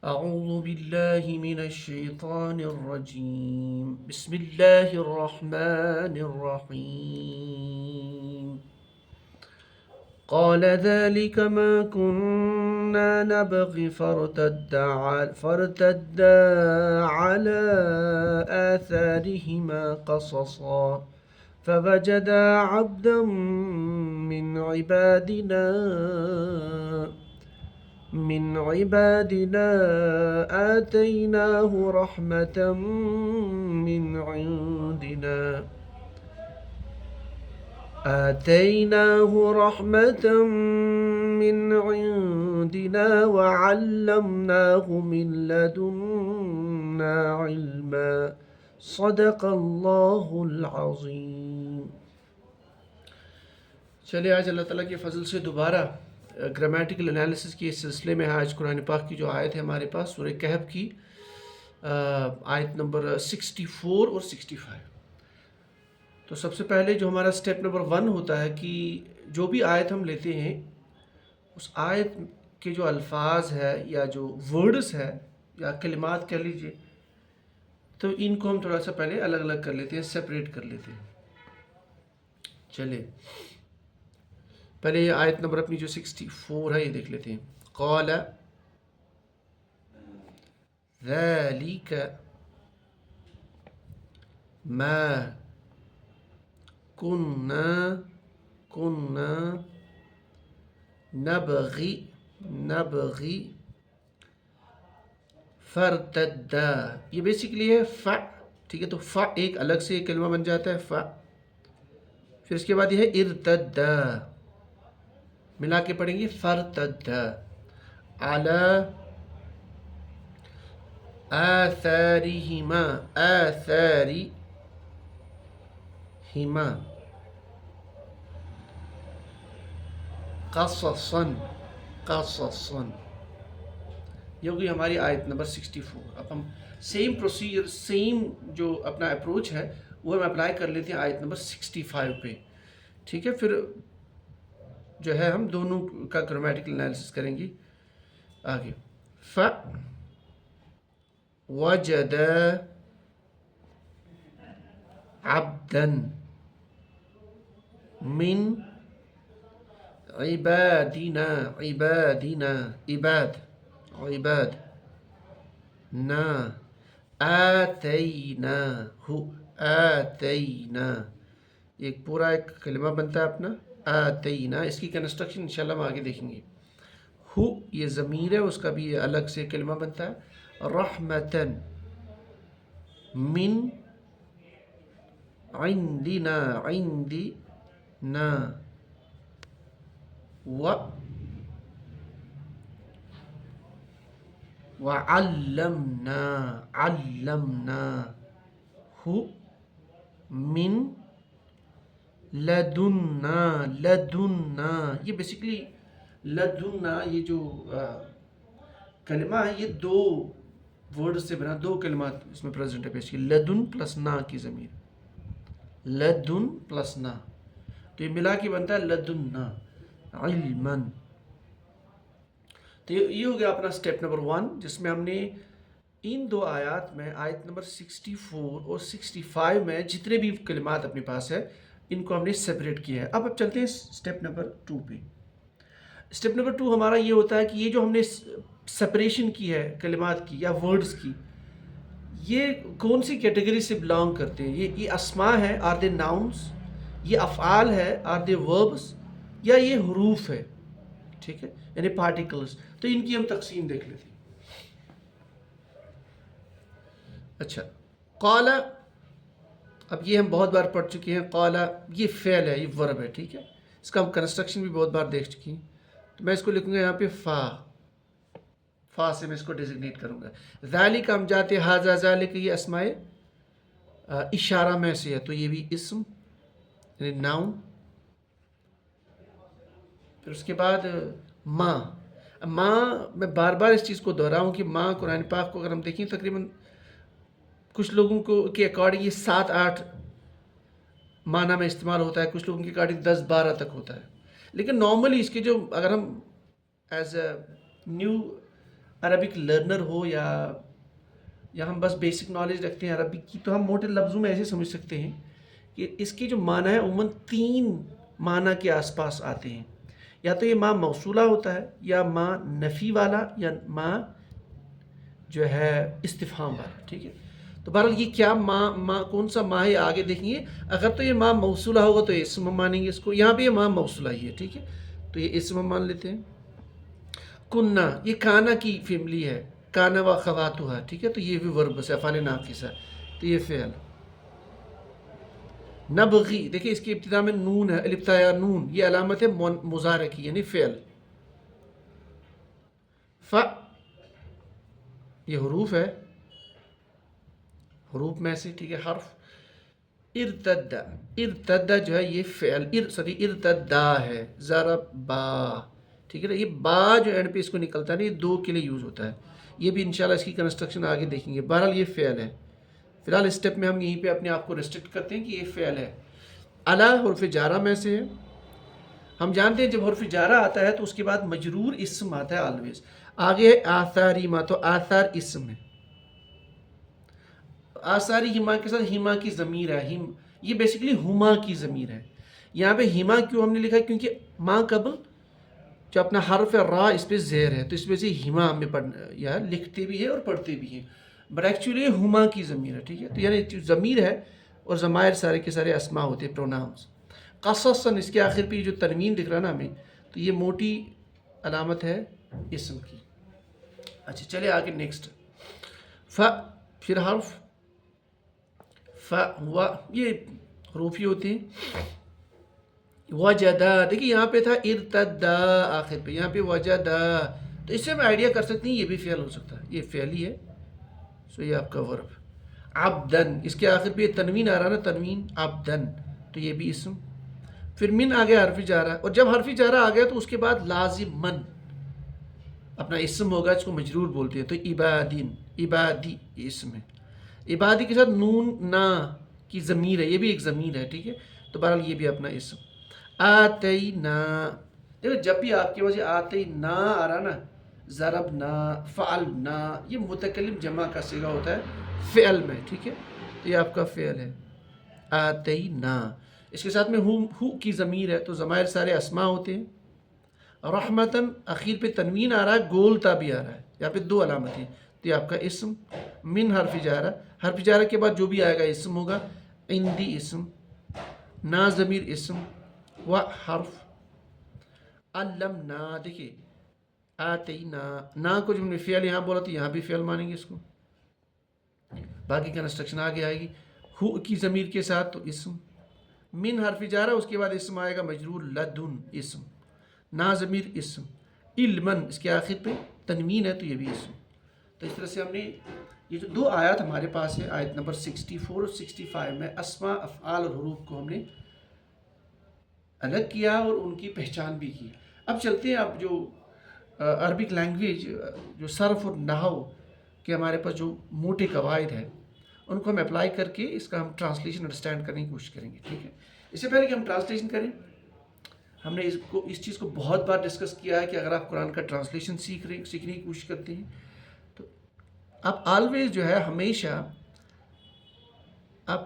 أعوذ بالله من الشيطان الرجيم بسم الله الرحمن الرحيم قال ذلك ما كنا نبغي فارتدا على آثارهما قصصا فوجدا عبدا من عبادنا آتيناه رحمة من عندنا وعلمناه من لدنا علما صدق اللہ العظیم۔ چلیے آج اللہ تعالیٰ کے فضل سے دوبارہ گرامیٹیکل انالیسس کے اس سلسلے میں آج قرآن پاک کی جو آیت ہے ہمارے پاس سورہ کہف کی آیت نمبر 64 اور 65۔ تو سب سے پہلے جو ہمارا سٹیپ نمبر 1 ہوتا ہے کہ جو بھی آیت ہم لیتے ہیں اس آیت کے جو الفاظ ہے یا جو ورڈز ہے یا کلمات کہہ لیجئے، تو ان کو ہم تھوڑا سا پہلے الگ الگ کر لیتے ہیں، سیپریٹ کر لیتے ہیں۔ چلے پہلے یہ آیت نمبر اپنی جو 64 ہے یہ دیکھ لیتے ہیں۔ قال ذلك ما كنا نبغي فرتدا، یہ بیسیکلی ہے فا، ٹھیک ہے؟ تو فا ایک الگ سے کلمہ بن جاتا ہے فا، پھر اس کے بعد یہ ہے ارتدا، ملا کے پڑھیں گے فرتدا علی آثارہما قصصا یہ ہوگی ہماری آیت نمبر 64۔ اب ہم سیم پروسیجر، سیم جو اپنا اپروچ ہے وہ ہم اپلائی کر لیتے ہیں آیت نمبر 65 پہ، ٹھیک ہے؟ پھر جو ہے ہم دونوں کا گرامیٹیکل انالیسس کریں گے آگے۔ وجد عبدا من عبادنا آتینا، ایک پورا ایک کلمہ بنتا ہے اپنا آتینا، اس کی کنسٹرکشن انشاءاللہ ہم آگے دیکھیں گے۔ ہو یہ ضمیر ہے، اس کا بھی الگ سے کلمہ بنتا ہے رحمتن من عندنا علمناه من لدنا، یہ بیسیکلی لدنا یہ جو کلمہ ہے یہ دو ورڈ سے بنا، دو کلمات اس میں پریزنٹ ہے پیش کی، لدن پلس نا کی ضمیر، لدن پلس نا، تو یہ ملا کے بنتا ہے لدنا علما۔ تو یہ ہو گیا اپنا سٹیپ نمبر 1، جس میں ہم نے ان دو آیات میں آیت نمبر 64 اور 65 میں جتنے بھی کلمات اپنے پاس ہے ان کو ہم نے سیپریٹ کیا ہے۔ اب چلتے ہیں سٹیپ نمبر 2 پہ۔ سٹیپ نمبر 2 ہمارا یہ ہوتا ہے کہ یہ جو ہم نے سپریشن کی ہے کلمات کی یا ورڈز کی، یہ کون سی کیٹیگری سے بلانگ کرتے ہیں؟ یہ اسماء ہے، آر دے ناؤنز؟ یہ افعال ہے، آر دے وربز؟ یا یہ حروف ہے، ٹھیک ہے، یعنی پارٹیکلز؟ تو ان کی ہم تقسیم دیکھ لیتے ہیں۔ اچھا، قال، اب یہ ہم بہت بار پڑھ چکے ہیں، قال یہ فعل ہے، یہ ورب ہے، ٹھیک ہے؟ اس کا ہم کنسٹرکشن بھی بہت بار دیکھ چکے ہیں، تو میں اس کو لکھوں گا یہاں پہ فا سے میں اس کو ڈیزگنیٹ کروں گا۔ ذالک ہم جاتے ہاذا ذالک، یہ اسماء اشارہ میں سے ہے، تو یہ بھی اسم یعنی ناؤن۔ پھر اس کے بعد ماں میں بار بار اس چیز کو دہراؤں کہ ماں قرآن پاک کو اگر ہم دیکھیں تقریباً کچھ لوگوں کو کے اکارڈنگ یہ 7-8 معنی میں استعمال ہوتا ہے، کچھ لوگوں کے اکارڈنگ 10-12 تک ہوتا ہے، لیکن نارملی اس کے جو اگر ہم as a new Arabic learner ہو یا ہم بس بیسک نالج رکھتے ہیں عربک کی، تو ہم موٹے لفظوں میں ایسے سمجھ سکتے ہیں کہ اس کی جو معنی ہے عموماً 3 معنی کے آس پاس آتے ہیں. یا تو یہ ما موصولہ ہوتا ہے، یا ما نفی والا، یا ما جو ہے استفہام والا. ٹھیک ہے، تو بہرحال یہ کیا ما کون سا ما ہے آگے دیکھیں گے. اگر تو یہ ما موصولہ ہوگا تو اسم ہم مانیں گے اس کو. یہاں پہ یہ ما موصولہ ہی ہے. ٹھیک ہے، تو یہ اسم ہم مان لیتے ہیں. کننا یہ کانا کی فیملی ہے، کانا و خواتها. ٹھیک ہے، تو یہ بھی ورب ہے، افعال ناقص ہے، تو یہ فعل. نبغی دیکھیں اس کی ابتدا میں نون ہے، الف تا یا نون، یہ علامت ہے مضارع کی یعنی فعل. ف یہ حروف ہے، حروف میں سے. ٹھیک ہے، حرف. ارتد جو ہے یہ فعل، ارتدا ہے. ضرب با. ٹھیک ہے نا، یہ با جو اینڈ پہ اس کو نکلتا ہے نا، یہ 2 کے لیے یوز ہوتا ہے. یہ بھی انشاءاللہ اس کی کنسٹرکشن آگے دیکھیں گے. بہرحال یہ فعل ہے. فی الحال اسٹیپ میں ہم یہیں پہ اپنے آپ کو ریسٹرکٹ کرتے ہیں کہ یہ فعل ہے. علی حرف جارہ میں سے ہے. ہم جانتے ہیں جب حرف جارہ آتا ہے تو اس کے بعد مجرور اسم آتا ہے آلویز. آگے ہے آثاری ما، تو آثار اسم ہے. آثاری ہما کے ساتھ ہما کی ضمیر ہے. یہ بیسیکلی ہما کی ضمیر ہے. یہاں پہ ہما کیوں ہم نے لکھا ہے؟ کیونکہ ما قبل جو اپنا حرف را اس پہ زیر ہے، تو اس وجہ سے ہما ہمیں یا لکھتے بھی ہیں اور پڑھتے بھی ہیں. بٹ ایکچولی یہ ہما کی ضمیر ہے. ٹھیک ہے، تو یعنی جو ضمیر ہے اور ضمائر سارے کے سارے اسما ہوتے ہیں، پروناؤنس. قصصاً اس کے آخر پہ جو تنوین دکھ رہا ہے نا ہمیں، تو یہ موٹی علامت ہے اسم کی. اچھا چلے آگے نیکسٹ. ف پھر حرف ف ہوا، یہ حروف ہی ہوتے ہیں. وجدا دیکھیے یہاں پہ تھا ارتدا آخر پہ، یہاں پہ وجدا، تو اس سے ہم آئیڈیا کر سکتے ہیں یہ بھی فعل ہو سکتا ہے. یہ فعل ہی ہے، سو یہ آپ کا ورب. عبدن اس کے آخر پہ یہ تنوین آ رہا نا، تنوین عبدن، تو یہ بھی اسم. پھر من آ گیا حرف جارہ، اور جب حرف جارہ آ گیا تو اس کے بعد لازم من اپنا اسم ہوگا، اس کو مجرور بولتے ہیں. تو عبادین، عبادی یہ اسم ہے. عبادی کے ساتھ نون نا کی ضمیر ہے، یہ بھی ایک ضمیر ہے. ٹھیک ہے، تو بہرحال یہ بھی اپنا اسم. آتینا دیکھو جب بھی آپ کے پاس یہ آتینا آ رہا نا، ضربنا، فعلنا، یہ متکلم جمع کا صیغہ ہوتا ہے فعل میں. ٹھیک ہے، تو یہ آپ کا فعل ہے. آتینا اس کے ساتھ میں ہو کی ضمیر ہے، تو ضمائر سارے اسما ہوتے ہیں. رحمتاً اخیر پہ تنوین آ رہا ہے، گولتا بھی آ رہا ہے، یہاں پہ 2 علامتیں. تو یہ آپ کا اسم. من حرف جارہ، حرف جارہ کے بعد جو بھی آئے گا اسم ہوگا. عندی اسم، نا ضمیر اسم، و حرف. علمنا دیکھیے آتینا، نا کو جب ہم نے فعل یہاں بولا تو یہاں بھی فعل مانیں گے اس کو. باقی کنسٹرکشن آگے آئے گی. ہو کی ضمیر کے ساتھ تو اسم. من حرف جارہ، اس کے بعد اسم آئے گا مجرور، لدن اسم، نا ضمیر اسم. علمن اس کے آخر پہ تنوین ہے، تو یہ بھی اسم. تو اس طرح سے ہم نے یہ جو 2 آیات ہمارے پاس ہے، آیت نمبر 64 اور 65 میں اسما، افعال اور حروف کو ہم نے الگ کیا اور ان کی پہچان بھی کی. اب چلتے ہیں، اب جو عربک لینگویج جو صرف اور نحو کے ہمارے پاس جو موٹے قواعد ہیں ان کو ہم اپلائی کر کے اس کا ہم ٹرانسلیشن انڈرسٹینڈ کرنے کی کوشش کریں گے. ٹھیک ہے، اس سے پہلے کہ ہم ٹرانسلیشن کریں، ہم نے اس چیز کو بہت بار ڈسکس کیا ہے کہ اگر آپ قرآن کا ٹرانسلیشن سیکھنے کی کوشش کرتے ہیں تو آپ آلویز جو ہے ہمیشہ آپ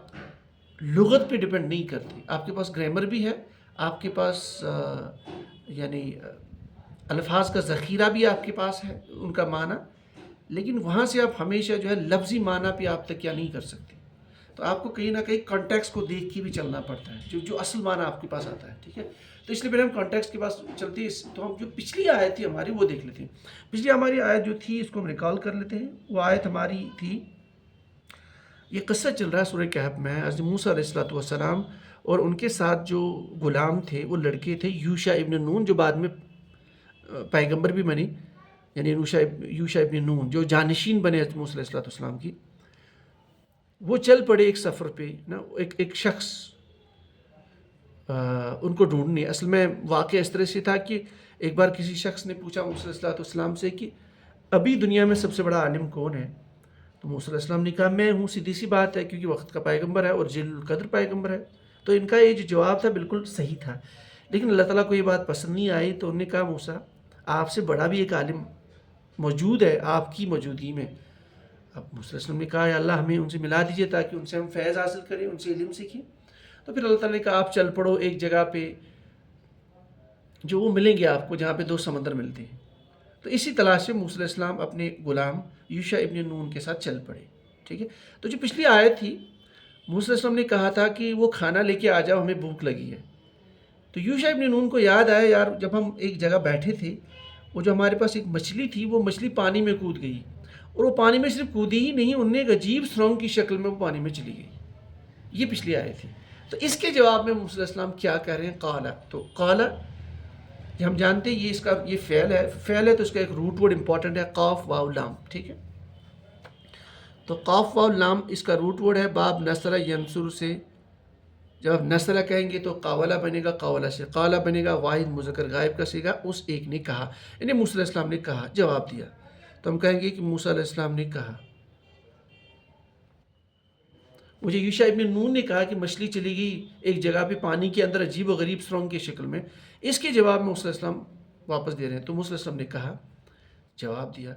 لغت پہ ڈپینڈ نہیں کرتے. آپ کے پاس گرامر بھی ہے، آپ کے پاس یعنی الفاظ کا ذخیرہ بھی آپ کے پاس ہے، ان کا معنی، لیکن وہاں سے آپ ہمیشہ جو ہے لفظی معنی پہ آپ تک کیا نہیں کر سکتے. تو آپ کو کہیں نہ کہیں کانٹیکسٹ کو دیکھ کے بھی چلنا پڑتا ہے، جو اصل معنی آپ کے پاس آتا ہے. ٹھیک ہے، تو اس لیے پہلے ہم کانٹیکسٹ کے پاس چلتے ہیں. تو ہم جو پچھلی آیت تھی ہماری وہ دیکھ لیتے ہیں. پچھلی ہماری آیت جو تھی اس کو ہم ریکال کر لیتے ہیں. وہ آیت ہماری تھی، یہ قصہ چل رہا ہے سورہ کہف میں، حضرت موسیٰ علیہ السلام اور ان کے ساتھ جو غلام تھے وہ لڑکے تھے یوشع ابن نون، جو بعد میں پیغمبر بھی بنے، یعنی یوشع ابن نون جو جانشین بنے حضرت موسیٰ علیہ السلام کی. وہ چل پڑے ایک سفر پہ نا، ایک شخص ان کو ڈھونڈنے. اصل میں واقعہ اس طرح سے تھا کہ ایک بار کسی شخص نے پوچھا موسیٰ علیہ السلام سے کہ ابھی دنیا میں سب سے بڑا عالم کون ہے؟ تو موسیٰ علیہ السلام نے کہا میں ہوں. سیدھی سی بات ہے، کیونکہ وقت کا پیغمبر ہے اور جلیل القدر پیغمبر ہے. تو ان کا یہ جو جواب تھا بالکل صحیح تھا، لیکن اللہ تعالیٰ کو یہ بات پسند نہیں آئی. تو انہوں نے کہا موسیٰ آپ سے بڑا بھی ایک عالم موجود ہے آپ کی موجودگی میں. اب موسیٰ علیہ السلام نے کہا یا اللہ ہمیں ان سے ملا دیجیے تاکہ ان سے ہم فیض حاصل کریں، ان سے علم سیکھیں. تو پھر اللہ تعالیٰ نے کہا آپ چل پڑو ایک جگہ پہ جو وہ ملیں گے آپ کو جہاں پہ 2 سمندر ملتے ہیں. تو اسی تلاش سے موسیٰ علیہ السلام اپنے غلام یوشع ابن نون کے ساتھ چل پڑے. ٹھیک ہے. تو جو پچھلی آیت تھی موسیٰ علیہ السلام نے کہا تھا کہ وہ کھانا لے کے آ جاؤ ہمیں بھوک لگی ہے. تو یوشع ابن نون کو یاد آیا یار جب ہم ایک جگہ بیٹھے تھے وہ جو ہمارے پاس ایک مچھلی تھی وہ مچھلی پانی میں کود گئی، اور وہ پانی میں صرف کودی ہی نہیں، انہیں ایک عجیب سرنگ کی شکل میں وہ پانی میں چلی گئی. یہ پچھلی آیت تھی. تو اس کے جواب میں موسیٰ علیہ السلام کیا کہہ رہے ہیں؟ قالا. تو قالا یہ ہم جانتے ہیں یہ فعل ہے تو اس کا ایک روٹ ورڈ امپورٹنٹ ہے قاف واو لام. ٹھیک ہے. تو قاف واو لام اس کا روٹ ورڈ ہے باب نصر ینصر سے. جب آپ نصرہ کہیں گے تو قاولہ بنے گا، قاولہ سے قالا بنے گا، واحد مذکر غائب کا صیغہ، اس ایک نے کہا، یعنی موسیٰ علیہ السلام نے کہا، جواب دیا. تو ہم کہیں گے کہ موسیٰ علیہ السلام نے کہا. مجھے یوشع ابن نون نے کہا کہ مچھلی چلی گئی ایک جگہ پہ پانی کے اندر عجیب و غریب سرنگ کی شکل میں. اس کے جواب میں موسیٰ علیہ السلام واپس دے رہے ہیں. تو موسیٰ علیہ السلام نے کہا، جواب دیا.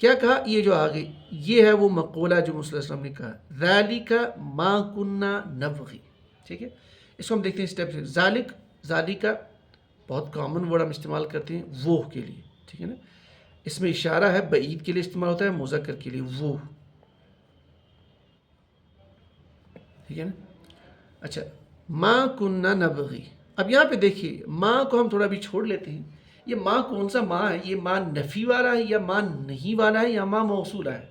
کیا کہا؟ یہ جو آگے یہ ہے وہ مقولہ جو موسیٰ علیہ السلام نے کہا، ذَلِكَ مَا كُنَّا نَبْغِي. ٹھیک ہے. اس کو ہم دیکھتے ہیں اسٹیپ سے. ذالک بہت کامن ورڈ ہم استعمال کرتے ہیں وہ کے لیے. ٹھیک ہے نا. اس میں اشارہ ہے، بعید کے لیے استعمال ہوتا ہے، مذکر کے لیے وہ. ٹھیک ہے نا. اچھا ما کننا نبغی. اب یہاں پہ دیکھیے ماں کو ہم تھوڑا بھی چھوڑ لیتے ہیں. یہ ماں کون سا ماں ہے؟ یہ ماں نفی والا ہے یا ماں نہیں والا ہے یا ماں موصولہ ہے؟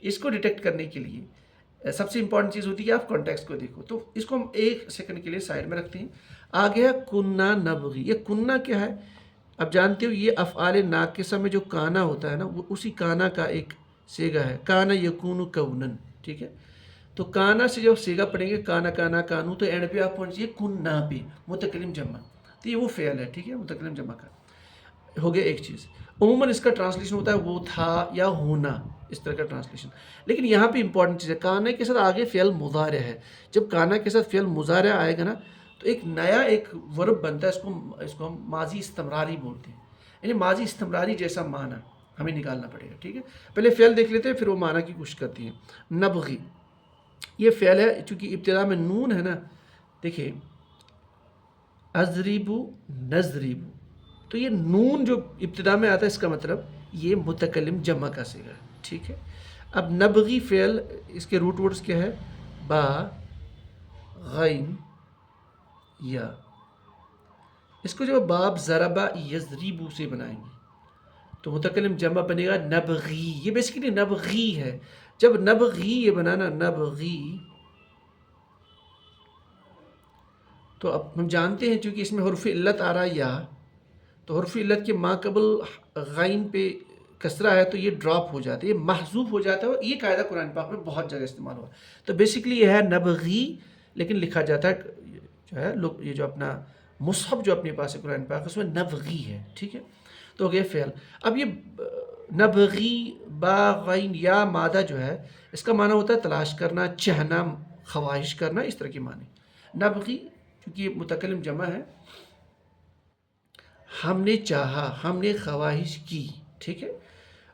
اس کو ڈیٹیکٹ کرنے کے لیے سب سے امپورٹنٹ چیز ہوتی ہے کہ آپ کانٹیکسٹ کو دیکھو. تو اس کو ہم ایک سیکنڈ کے لیے سائڈ میں رکھتے ہیں. آگے ہے کننا نبغی. یہ کننا کیا ہے؟ اب جانتے ہو یہ افعال ناقصہ میں جو کانا ہوتا ہے نا وہ اسی کانا کا ایک صیغہ ہے. کانا یکون کونن. ٹھیک ہے. تو کانا سے جب صیغہ پڑھیں گے کانا کانا کانو تو اینڈ پہ آپ پہنچیے کننا پہ، متکلم جمع. تو یہ وہ فعل ہے. ٹھیک ہے. متکلم جمع کا ہو گیا ایک چیز. عموماً اس کا ٹرانسلیشن ہوتا ہے وہ تھا یا ہونا، اس طرح کا ٹرانسلیشن. لیکن یہاں پہ امپورٹنٹ چیز ہے کانا کے ساتھ آگے فعل مضارع ہے. جب کانا کے ساتھ فعل مضارع آئے گا نا تو ایک نیا ایک ورب بنتا ہے، اس کو ہم ماضی استمراری بولتے ہیں. یعنی ماضی استمراری جیسا معنی ہمیں نکالنا پڑے گا. ٹھیک ہے. پہلے فعل دیکھ لیتے ہیں پھر وہ معنی کی کوشش کرتی ہیں. نبغی یہ فعل ہے چونکہ ابتدا میں نون ہے نا. دیکھیں اضریبو نضریبو، تو یہ نون جو ابتدا میں آتا ہے اس کا مطلب یہ متکلم جمع کا صیغہ ہے. ٹھیک ہے. اب نبغی فعل اس کے روٹ ورڈز کیا ہے؟ با غین یا. اس کو جب باب ضربہ یضریبو سے بنائیں گے تو متکلم جمع بنے گا نبغی. یہ بیسیکلی نبغی ہے. جب نبغی یہ بنانا نبغی تو اب ہم جانتے ہیں چونکہ اس میں حرف علت آ رہا ہے یا، تو حرف علت کے ما قبل غین پہ کسرہ ہے تو یہ ڈراپ ہو جاتا ہے، یہ محذوف ہو جاتا ہے. اور یہ قاعدہ قرآن پاک میں بہت جگہ استعمال ہوا. تو بیسیکلی یہ ہے نبغی، لیکن لکھا جاتا ہے جو ہے لوگ یہ جو اپنا مصحف جو اپنے پاس ہے قرآن پاک اس میں نبغی ہے. ٹھیک ہے. تو ہو گیا فعل. اب یہ نبغی با غین یا مادہ جو ہے اس کا معنی ہوتا ہے تلاش کرنا، چہنا، خواہش کرنا، اس طرح کے معنی. نبغی کیونکہ یہ متکلم جمع ہے، ہم نے چاہا، ہم نے خواہش کی. ٹھیک ہے.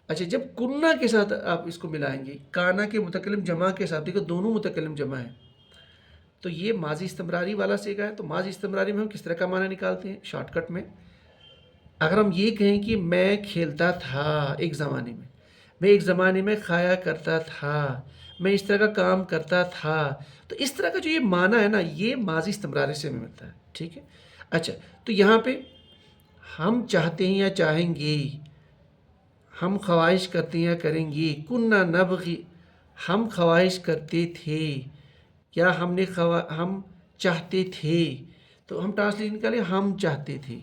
اچھا جب کننا کے ساتھ آپ اس کو ملائیں گے کانا کے متکلم جمع کے ساتھ، دیکھو دونوں متکلم جمع ہیں تو یہ ماضی استمراری والا صیغہ ہے. تو ماضی استمراری میں ہم کس طرح کا معنی نکالتے ہیں شارٹ کٹ میں؟ اگر ہم یہ کہیں کہ میں کھیلتا تھا ایک زمانے میں، میں ایک زمانے میں کھایا کرتا تھا، میں اس طرح کا کام کرتا تھا، تو اس طرح کا جو یہ معنی ہے نا یہ ماضی استمراری سے ہمیں ملتا ہے. ٹھیک ہے. اچھا تو یہاں پہ ہم چاہتے ہیں یا چاہیں گے، ہم خواہش کرتے ہیں یا کریں گے. کننا نبغی ہم خواہش کرتے تھے یا ہم چاہتے تھے. تو ہم ٹرانسلیشن نکالیں ہم چاہتے تھے.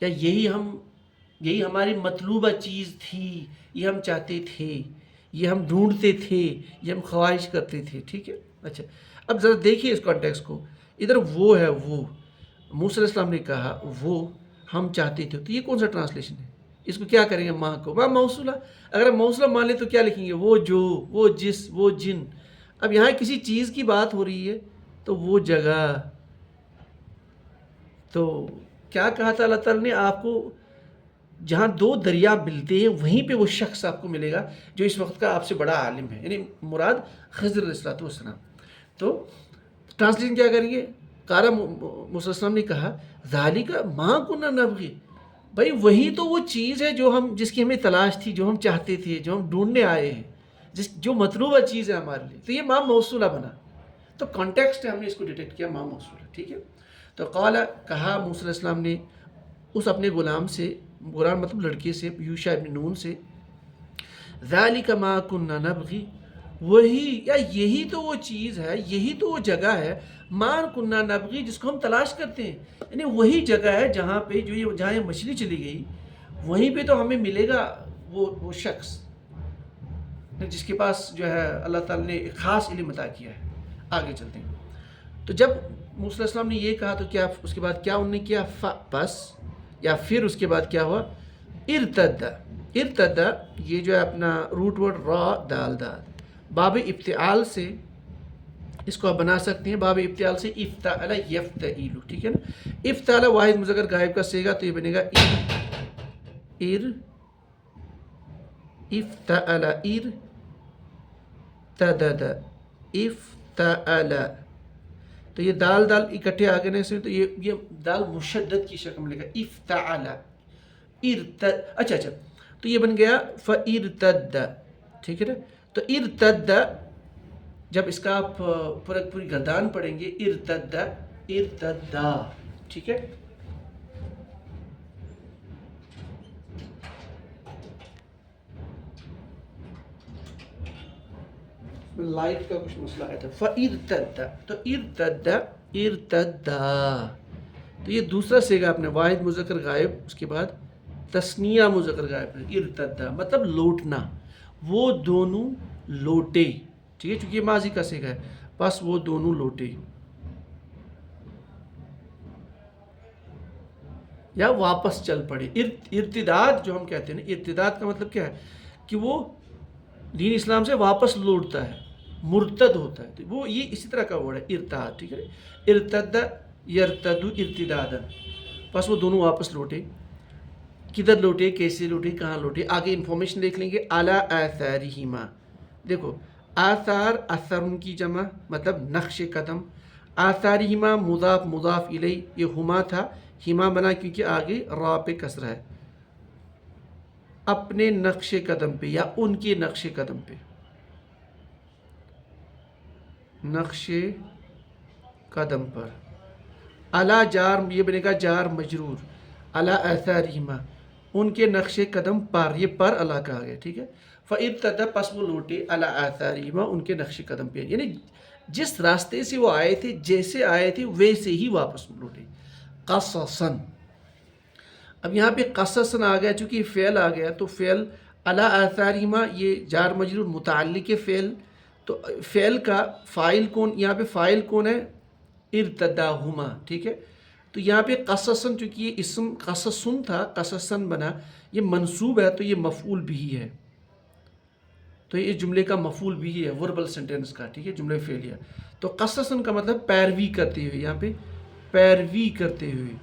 یا یہی ہماری مطلوبہ چیز تھی، یہ ہم چاہتے تھے، یہ ہم ڈھونڈتے تھے، یہ ہم خواہش کرتے تھے. ٹھیک ہے. اچھا اب ذرا دیکھیے اس کانٹیکسٹ کو. ادھر وہ ہے، وہ موسیٰ علیہ السلام نے کہا وہ ہم چاہتے تھے. تو یہ کون سا ٹرانسلیشن ہے؟ اس کو کیا کریں گے؟ ماں کو ماں موصولہ. اگر ہم موصولہ مان لیں تو کیا لکھیں گے؟ وہ جو، وہ جس، وہ جن. اب یہاں کسی چیز کی بات ہو رہی ہے تو وہ جگہ، تو کیا کہا تھا اللہ تعالیٰ نے؟ آپ کو جہاں دو دریا ملتے ہیں وہیں پہ وہ شخص آپ کو ملے گا جو اس وقت کا آپ سے بڑا عالم ہے، یعنی مراد خضر علیہ السلام۔ تو ٹرانسلیشن کیا کریں گے؟ قال موسیٰ علیہ السلام نے کہا ذالک ما کنا نبغی، بھائی وہی تو وہ چیز ہے جس کی ہمیں تلاش تھی، جو ہم چاہتے تھے، جو ہم ڈھونڈنے آئے ہیں، جو مطلوبہ چیز ہے ہمارے لیے۔ تو یہ ما موصولہ بنا، تو کانٹیکسٹ ہے، ہم نے اس کو ڈیٹیکٹ کیا ما موصولہ، ٹھیک ہے۔ تو قال کہا موسیٰ علیہ السلام نے اس اپنے غلام سے، غلام مطلب لڑکے سے، یوشع ابن نون سے، ذالک ما کنا نبغی، وہی یا یہی تو وہ چیز ہے، یہی تو وہ جگہ ہے، ما کنا نبغی، جس کو ہم تلاش کرتے ہیں، یعنی وہی جگہ ہے جہاں پہ جہاں یہ مچھلی چلی گئی، وہیں پہ تو ہمیں ملے گا وہ شخص جس کے پاس جو ہے اللہ تعالیٰ نے ایک خاص علم عطا کیا ہے۔ آگے چلتے ہیں۔ تو جب موسیٰ علیہ السلام نے یہ کہا تو کیا اس کے بعد کیا انہوں نے کیا؟ بس یا پھر اس کے بعد کیا ہوا؟ ارتدا یہ جو ہے اپنا روٹ ورڈ را دال دال، باب ابتعال سے اس کو آپ بنا سکتے ہیں، باب ابتعال سے افتعل یفتعیل، ٹھیک ہے نا۔ افتعل واحد مذکر غائب کا صیغہ، تو یہ بنے گا افتعل ارتدد افتعل، تو یہ دال دال اکٹھے آگے نہیں سے، تو یہ دال مشدد کی شکل میں لکھا افتعل اچھا تو یہ بن گیا فَإِرْتَدَّ، ٹھیک ہے نا۔ تو ارتد جب اس کا آپ پوری گردان پڑھیں گے، ارتد ارتدا، ٹھیک ہے۔ لائٹ کا کچھ مسئلہ آیا تھا۔ فَإِرْتَدَّ، تو ارتد ارتدا، تو یہ دوسرا صیغہ آپ نے واحد مذکر غائب، اس کے بعد تثنیہ مذکر غائب ہے، ارتدا مطلب لوٹنا، وہ دونوں لوٹے، ٹھیک ہے، چونکہ یہ ماضی کا صیغہ ہے، بس وہ دونوں لوٹے یا واپس چل پڑے۔ ارتداد جو ہم کہتے ہیں نا، ارتداد کا مطلب کیا ہے؟ کہ وہ دین اسلام سے واپس لوٹتا ہے، مرتد ہوتا ہے، تو وہ یہ اسی طرح کا ورڈ ہے ارتاد، ٹھیک ہے۔ ارتد یرتد ارتدادا، بس وہ دونوں واپس لوٹے۔ کدھر لوٹے، کیسے لوٹے، کہاں لوٹے، آگے انفارمیشن دیکھ لیں گے۔ علی آثارہما، دیکھو آثار، اثر ان کی جمع مطلب نقش قدم، آثارہما مضاف مضاف الیہ، یہ ہما تھا، ہما بنا کیونکہ آگے را پہ کسرہ ہے، اپنے نقش قدم پہ یا ان کے نقش قدم پہ، نقش قدم پر۔ علی جار، یہ بنے گا جار مجرور، علی آثارہما ان کے نقش قدم پر، یہ پر علی کا آ گیا، ٹھیک ہے۔ فَإِرْتَدَّ پس وہ لوٹے، علی آثارہما ان کے نقش قدم پہ، یعنی جس راستے سے وہ آئے تھے، جیسے آئے تھے ویسے ہی واپس لوٹے۔ قصصاً، اب یہاں پہ قصصاً آ گیا، چونکہ فعل آ گیا تو فعل علی آثارہما یہ جار مجرور متعلق فعل، تو فعل کا فاعل کون، یہاں پہ فاعل کون ہے؟ ارتداہما، ٹھیک ہے۔ تو یہاں پہ قصصاً چونکہ یہ اسم قصصن تھا، قصصاً بنا، یہ منصوب ہے تو یہ مفعول بھی ہے، تو یہ جملے کا مفعول بھی ہے، وربل سنٹینس کا، ٹھیک ہے، جملے فعلیہ۔ تو قصصاً کا مطلب پیروی کرتے ہوئے، یہاں پہ پیروی کرتے ہوئے۔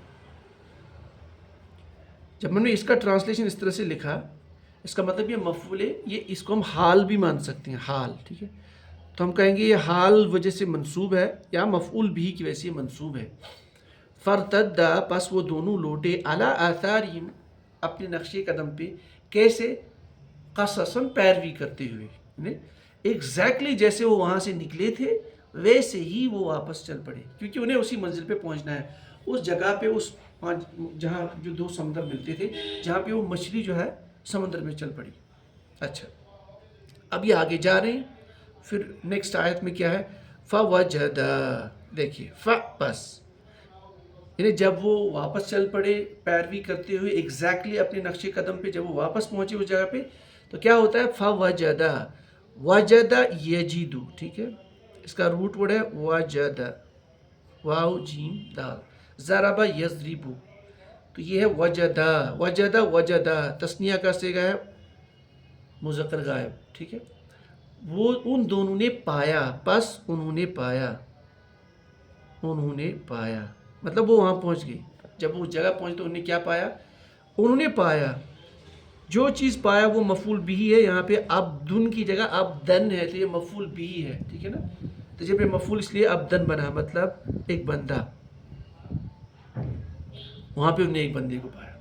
جب میں نے اس کا ٹرانسلیشن اس طرح سے لکھا، اس کا مطلب یہ مفعول ہے، یہ اس کو ہم حال بھی مان سکتے ہیں، حال، ٹھیک ہے۔ تو ہم کہیں گے یہ حال وجہ سے منصوب ہے یا مفعول بھی کی وجہ سے منصوب ہے۔ فرتدا پس وہ دونوں لوٹے، علی آثارہم اپنے نقش قدم پہ، کیسے؟ قصصاً پیروی کرتے ہوئے، یعنی ایگزیکٹلی جیسے وہ وہاں سے نکلے تھے ویسے ہی وہ واپس چل پڑے، کیونکہ انہیں اسی منزل پہ پہنچنا ہے، اس جگہ پہ، اس جہاں جو دو سمندر ملتے تھے، جہاں پہ وہ مچھلی جو ہے سمندر میں چل پڑی۔ اچھا، اب یہ آگے جا رہے ہیں، پھر نیکسٹ آیت میں کیا ہے؟ فوجدا، دیکھیے بس، یعنی جب وہ واپس چل پڑے پیروی کرتے ہوئے ایگزیکٹلی اپنے نقش قدم پہ، جب وہ واپس پہنچے اس جگہ پہ تو کیا ہوتا ہے؟ فوجدا، وجدا یجیدو، ٹھیک ہے، اس کا روٹ ورڈ ہے وجدا، واو جیم دال، ضربہ یضربو، تو یہ ہے وجدا، وجدا وجدا، تثنیہ کا صیغہ ہے مذکر غائب، ٹھیک ہے۔ وہ ان دونوں نے پایا، پس انہوں نے پایا، انہوں نے پایا، مطلب وہ وہاں پہنچ گئی۔ جب وہ اس جگہ پہنچے تو انہوں نے کیا پایا؟ انہوں نے پایا، جو چیز پایا وہ مفعول بھی ہے، یہاں پہ عبدن کی جگہ عبدن ہے تو یہ مفعول بھی ہے، ٹھیک ہے نا؟ تو جب یہ مفعول اس لیے عبدن بنا، مطلب ایک بندہ، وہاں پہ انہوں نے ایک بندے کو پایا۔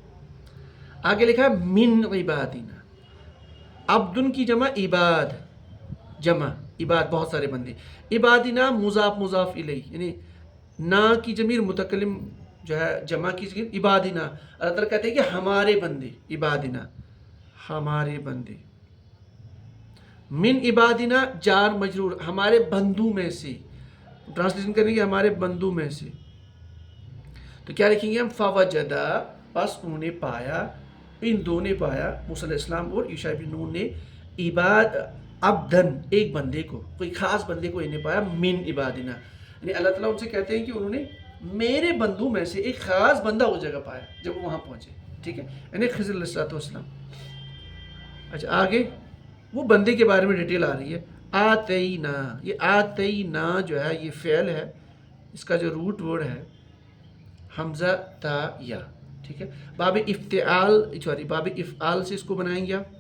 آگے لکھا ہے من عبادنا، عبدن کی جمع عباد، جمع عباد بہت سارے بندے، عبادنا مضاف مضاف الیہ، یعنی نا کی ضمیر متکلم جو ہے جمع کی ضمیر عبادنا، اللہ تعالیٰ کہتے ہیں کہ ہمارے بندے، عبادنا ہمارے بندے، من عبادنا جار مجرور ہمارے بندوں میں سے، ٹرانسلیشن کریں گے ہمارے بندوں میں سے، تو کیا لکھیں گے ہم؟ فوجدا، پس انہوں نے پایا، ان دو نے پایا، موسیٰ علیہ السلام اور یوشع بن نون نے، عباد عبدن ایک بندے کو، کوئی خاص بندے کو انہیں پایا، من عبادنا، یعنی اللہ تعالیٰ ان سے کہتے ہیں کہ انہوں نے میرے بندوں میں سے ایک خاص بندہ اس جگہ پایا جب وہ وہاں پہنچے، ٹھیک ہے، یعنی خضر علیہ السلام۔ اچھا آگے وہ بندے کے بارے میں ڈیٹیل آ رہی ہے، آتینا، یہ آتینا جو ہے یہ فعل ہے، اس کا جو روٹ ورڈ ہے حمزہ تا یا، ٹھیک ہے، باب افتعال، باب افعال سے اس کو بنائیں گے آپ،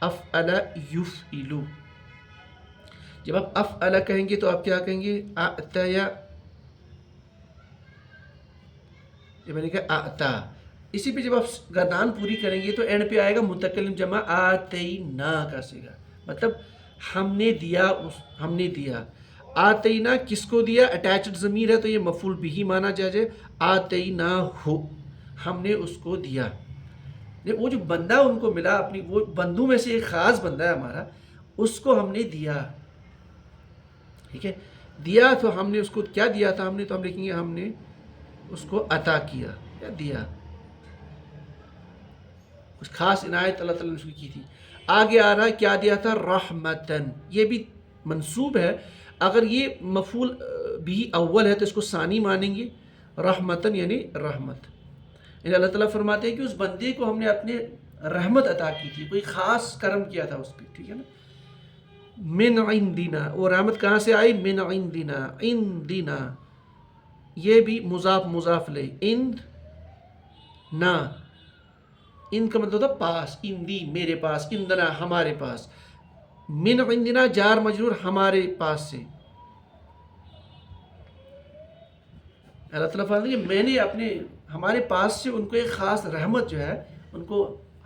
افعل یفعلو، جب آپ افعل کہیں گے تو آپ کیا کہیں گے؟ اعتیا، یہ میں نے کہا اعتا، اسی پہ جب آپ گردان پوری کریں گے تو اینڈ پہ آئے گا متکلم جمع آتینا کا صیغہ، مطلب ہم نے دیا، ہم نے دیا، آتینا کس کو دیا؟ اٹیچڈ ضمیر ہے تو یہ مفعول بھی مانا جائے، آتینا ہو، ہم نے اس کو دیا، وہ جو بندہ ان کو ملا، اپنی وہ بندوں میں سے ایک خاص بندہ ہے ہمارا، اس کو ہم نے دیا، ٹھیک ہے، دیا تو ہم نے اس کو کیا دیا تھا؟ ہم نے، تو ہم لکھیں گے ہم نے اس کو عطا کیا یا دیا، کچھ خاص عنایت اللہ تعالیٰ نے اس کو کی تھی۔ آگے آ رہا ہے کیا دیا تھا؟ رحمتن، یہ بھی منصوب ہے، اگر یہ مفعول بھی اول ہے تو اس کو ثانی مانیں گے، رحمتن یعنی رحمت، یعنی اللہ تعالیٰ فرماتے ہیں کہ اس بندے کو ہم نے اپنے رحمت عطا کی تھی، کوئی خاص کرم کیا تھا اس پہ، ٹھیک ہے نا؟ من عندنا، وہ رحمت کہاں سے آئی؟ من عندنا، عندنا یہ بھی مضاف مضاف لے، عند نا، ان کا مطلب ہوتا پاس، اندی میرے پاس، اندنا ہمارے پاس، من عندنا جار مجرور ہمارے پاس سے، اللہ تعالیٰ فرماتے ہیں کہ میں نے اپنے ہمارے پاس سے ان کو ایک خاص رحمت جو ہے ان کو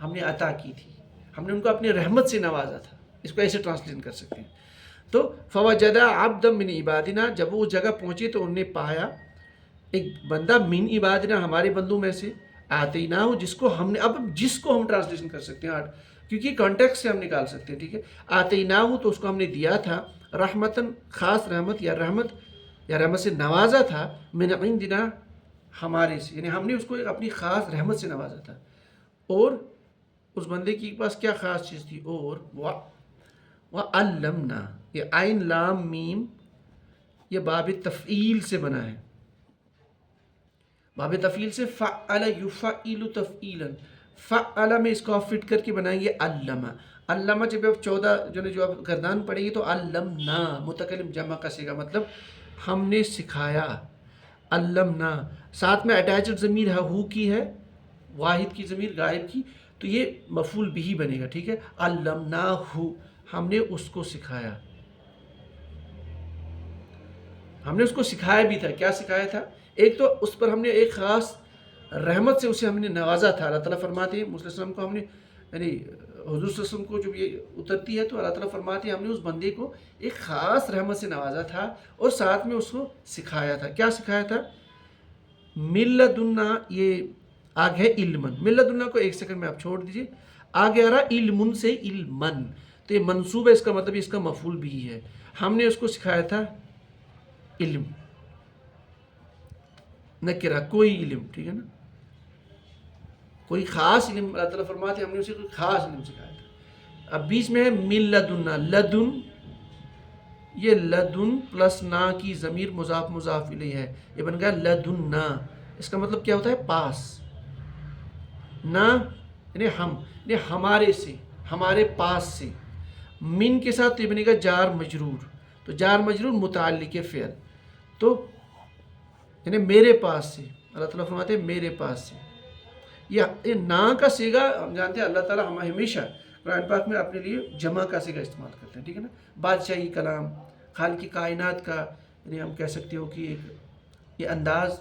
ہم نے عطا کی تھی، ہم نے ان کو اپنی رحمت سے نوازا تھا، اس کو ایسے ٹرانسلیٹ کر سکتے ہیں۔ تو فوجدا عبدا من عبادنا، جب وہ جگہ پہنچے تو انہوں نے پایا ایک بندہ من عبادنا ہمارے بندوں میں سے، آتینا ہو، جس کو ہم نے، اب جس کو ہم ٹرانسلیشن کر سکتے ہیں کیونکہ کانٹیکٹ سے ہم نکال سکتے ہیں، ٹھیک ہے، آتینا ہو تو اس کو ہم نے دیا تھا، رحمتن خاص رحمت یا رحمت سے نوازا تھا، من عندنا ہمارے سے، یعنی ہم نے اس کو اپنی خاص رحمت سے نوازا تھا، اور اس بندے کے پاس کیا خاص چیز تھی؟ اور وَعَلَّمْنَا، یہ عین لام میم یہ باب تفعیل سے بنا ہے، باب تفعیل سے فعل یفعل تفعیلا، فعل میں اس کو آپ فٹ کر کے بنائیں گے علمہ، علمہ جب آپ 14 جو آپ گردان پڑھیں گے تو علمنا متکلم جمع کا صیغہ، مطلب ہم نے سکھایا، علمنا، ساتھ میں اٹیچڈ ضمیر ہے، ہو کی ہے، واحد کی ضمیر غائب کی، تو یہ مفعول بھی بنے گا، ٹھیک ہے، علمنا ہو، ہم نے اس کو سکھایا، ہم نے اس کو سکھایا بھی تھا، کیا سکھایا تھا؟ ایک تو اس پر ہم نے ایک خاص رحمت سے اسے ہم نے نوازا تھا، اللہ تعالیٰ فرماتے ہیں موسیٰ علیہ السلام کو ہم نے، یعنی حضور صلی اللہ علیہ وسلم کو جب یہ اترتی ہے تو اللہ تعالیٰ فرماتے ہیں ہم نے اس بندے کو ایک خاص رحمت سے نوازا تھا اور ساتھ میں اس کو سکھایا تھا، کیا سکھایا تھا؟ من لدنا، یہ آگے ہے علمن، من لدنا کو ایک سیکنڈ میں آپ چھوڑ دیجئے، آگے آ رہا علمن سے علمن، تو یہ منصوب ہے، اس کا مطلب اس کا مفعول بھی ہے، ہم نے اس کو سکھایا تھا علم، نکرہ کوئی علم، ٹھیک ہے نا، کوئی خاص علم، اللہ تعالیٰ فرماتے ہیں ہم نے اسے کوئی خاص علم سکھایا تھا۔ اب بیچ میں ہے من لدنا، لدن، یہ لدن پلس نا کی ضمیر مضاف مضاف الیہ ہے، یہ بن گیا لدنا، اس کا مطلب کیا ہوتا ہے؟ پاس، نا یعنی ہم، یعنی ہمارے سے، ہمارے پاس سے، من کے ساتھ یہ بنے گا جار مجرور، تو جار مجرور متعلق فعل، تو یعنی میرے پاس سے، اللہ تعالیٰ فرماتے ہیں میرے پاس سے. یہ نا کا سیگا ہم جانتے ہیں اللہ تعالیٰ ہم ہمیشہ قرآن پاک میں اپنے لیے جمع کا سیگا استعمال کرتے ہیں. ٹھیک ہے نا. بادشاہی کلام، خالق کائنات کا یعنی ہم کہہ سکتے ہو کہ ایک یہ انداز.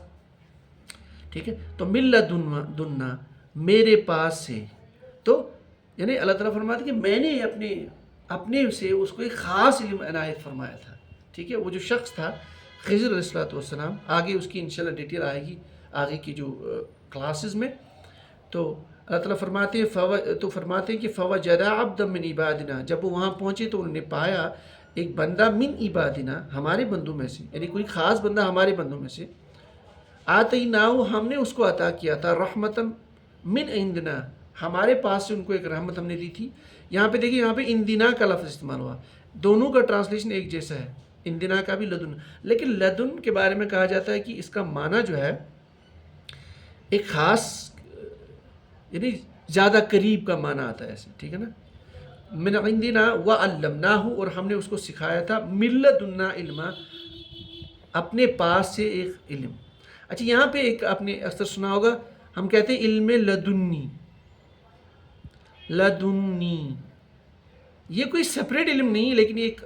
ٹھیک ہے. تو من لدنا میرے پاس سے، تو یعنی اللہ تعالیٰ فرماتے ہیں کہ میں نے اپنے سے اس کو ایک خاص علم عنایت فرمایا تھا. ٹھیک ہے. وہ جو شخص تھا خضر علیہ السلام، آگے اس کی انشاءاللہ ڈیٹیل آئے گی آگے کی جو کلاسز میں. تو اللہ تعالیٰ فرماتے ہیں کہ فوجد عبدا من عبادنا، جب وہ وہاں پہنچے تو انہوں نے پایا ایک بندہ من عبادنا ہمارے بندوں میں سے، یعنی کوئی خاص بندہ ہمارے بندوں میں سے. آتیناہ ہم نے اس کو عطا کیا تھا رحمتم من عندنا، ہمارے پاس سے ان کو ایک رحمت ہم نے دی تھی. یہاں پہ دیکھیے یہاں پہ اندنا کا لفظ استعمال ہوا، دونوں کا ٹرانسلیشن ایک جیسا ہے، اندنا کا بھی لدن. لیکن لدن کے بارے میں کہا جاتا ہے کہ اس کا معنی جو ہے ایک خاص یعنی زیادہ قریب کا معنی آتا ہے ایسے. ٹھیک ہے نا. من عندنا وعلمناہ، اور ہم نے اس کو سکھایا تھا من لدنا علما، اپنے پاس سے ایک علم. اچھا یہاں پہ ایک آپ نے اکثر سنا ہوگا ہم کہتے ہیں علم لدنی. یہ کوئی سپریٹ علم نہیں، لیکن ایک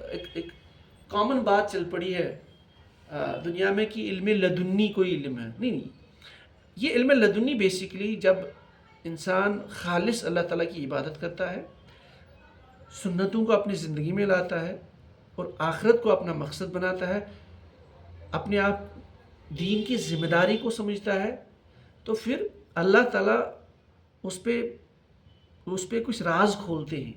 کامن بات چل پڑی ہے دنیا میں کہ علم لدنی کوئی علم ہے. نہیں، یہ علم لدنی بیسیکلی جب انسان خالص اللہ تعالیٰ کی عبادت کرتا ہے، سنتوں کو اپنی زندگی میں لاتا ہے اور آخرت کو اپنا مقصد بناتا ہے، اپنے آپ دین کی ذمہ داری کو سمجھتا ہے، تو پھر اللہ تعالیٰ اس پہ کچھ راز کھولتے ہیں،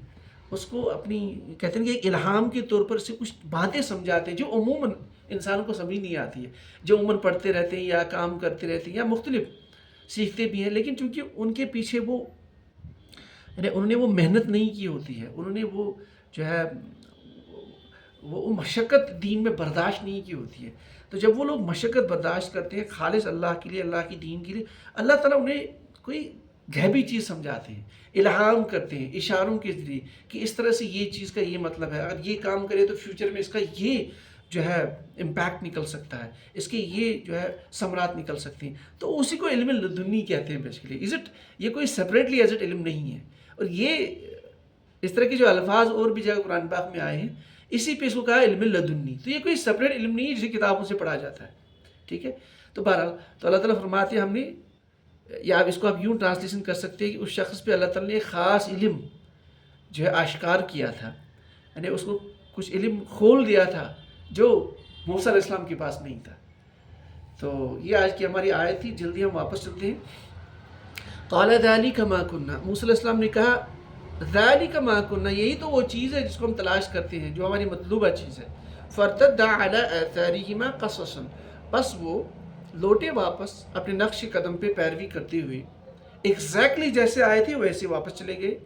اس کو اپنی کہتے ہیں کہ الہام کے طور پر سے کچھ باتیں سمجھاتے ہیں جو عموماً انسان کو سمجھ نہیں آتی ہے، جو عموماً پڑھتے رہتے ہیں یا کام کرتے رہتے ہیں یا مختلف سیکھتے بھی ہیں، لیکن چونکہ ان کے پیچھے انہوں نے وہ محنت نہیں کی ہوتی ہے، انہوں نے وہ جو ہے وہ مشقت دین میں برداشت نہیں کی ہوتی ہے. تو جب وہ لوگ مشقت برداشت کرتے ہیں خالص اللہ کے لیے، اللہ کی دین کے لیے، اللہ تعالیٰ انہیں کوئی غیبی چیز سمجھاتے ہیں، الہام کرتے ہیں اشاروں کے ذریعے کہ اس طرح سے یہ چیز کا یہ مطلب ہے، اگر یہ کام کرے تو فیوچر میں اس کا یہ جو ہے امپیکٹ نکل سکتا ہے، اس کے یہ جو ہے ثمرات نکل سکتے ہیں. تو اسی کو علم لدنی کہتے ہیں بیسیکلی. یہ کوئی سپریٹلی ایز اٹ علم نہیں ہے. اور یہ اس طرح کے جو الفاظ اور بھی جگہ قرآن پاک میں آئے ہیں اسی پہ اس کو کہا علم لدنی. تو یہ کوئی سپریٹ علم نہیں ہے جسے کتابوں سے پڑھا جاتا ہے. ٹھیک ہے. تو بہرحال تو اللہ تعالیٰ فرماتے ہیں ہم نے، یا اس کو آپ یوں ٹرانسلیشن کر سکتے ہیں کہ اس شخص پہ اللہ تعالیٰ نے ایک خاص علم جو ہے آشکار کیا تھا، یعنی اس کو کچھ علم کھول دیا تھا جو موسیٰ علیہ السلام کے پاس نہیں تھا. تو یہ آج کی ہماری آیت تھی. جلدی ہم واپس چلتے ہیں. قال ذلک ما کنا، موسیٰ علیہ السلام نے کہا ذلک ما کنا، یہی تو وہ چیز ہے جس کو ہم تلاش کرتے ہیں، جو ہماری مطلوبہ چیز ہے. فارتدا علی آثارہما قصصا، بس وہ لوٹے واپس اپنے نقش قدم پہ پیروی کرتے ہوئے، ایگزیکٹلی جیسے آئے تھے ویسے واپس چلے گئے،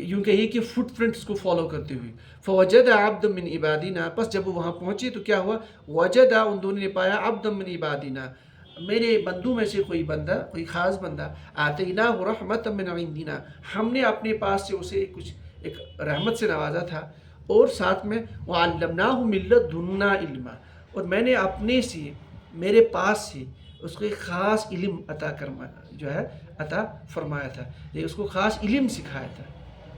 یوں کہیے کہ فٹ پرنٹس کو فالو کرتے ہوئے. فوجد عبدا من عبادنا، پس جب وہ وہاں پہنچے تو کیا ہوا، وجد ان دونوں نے پایا عبدا من عبادنا، میرے بندوں میں سے کوئی بندہ، کوئی خاص بندہ. آتیناہ رحمتا من عندنا، ہم نے اپنے پاس سے اسے ایک رحمت سے نوازا تھا، اور ساتھ میں وعلمناہ من لدنا علما، اور میں نے اپنے سے میرے پاس سے اس کو ایک خاص علم عطا فرمایا تھا، یہ اس کو خاص علم سکھایا تھا.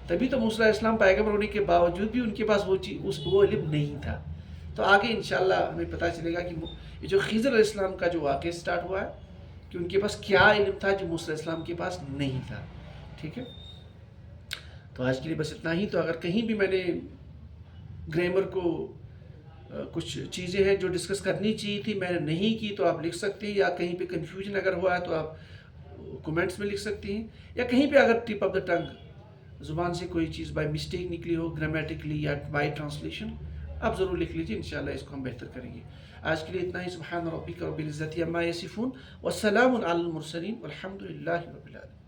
تبھی تو موسیٰ علیہ السلام پیغمبر ہونے کے باوجود بھی ان کے پاس وہ علم نہیں تھا. تو آگے انشاءاللہ ہمیں پتہ چلے گا کہ یہ جو خضر علیہ السلام کا جو واقعہ سٹارٹ ہوا ہے کہ ان کے پاس کیا علم تھا جو موسیٰ علیہ السلام کے پاس نہیں تھا. ٹھیک ہے. تو آج کے لیے بس اتنا ہی. تو اگر کہیں بھی میں نے گرامر کو کچھ چیزیں ہیں جو ڈسکس کرنی چاہیے تھی میں نے نہیں کی تو آپ لکھ سکتے ہیں، یا کہیں پہ کنفیوژن اگر ہوا ہے تو آپ کومنٹس میں لکھ سکتے ہیں، یا کہیں پہ اگر ٹپ آف دا ٹنگ زبان سے کوئی چیز بائی مسٹیک نکلی ہو گرامیٹکلی یا بائی ٹرانسلیشن، آپ ضرور لکھ لیجیے، انشاءاللہ اس کو ہم بہتر کریں گے. آج کے لیے اتنا ہی. سبحان ربک رب العزت عما یصفون والسلام علی المرسلین والحمد للہ رب العالمین.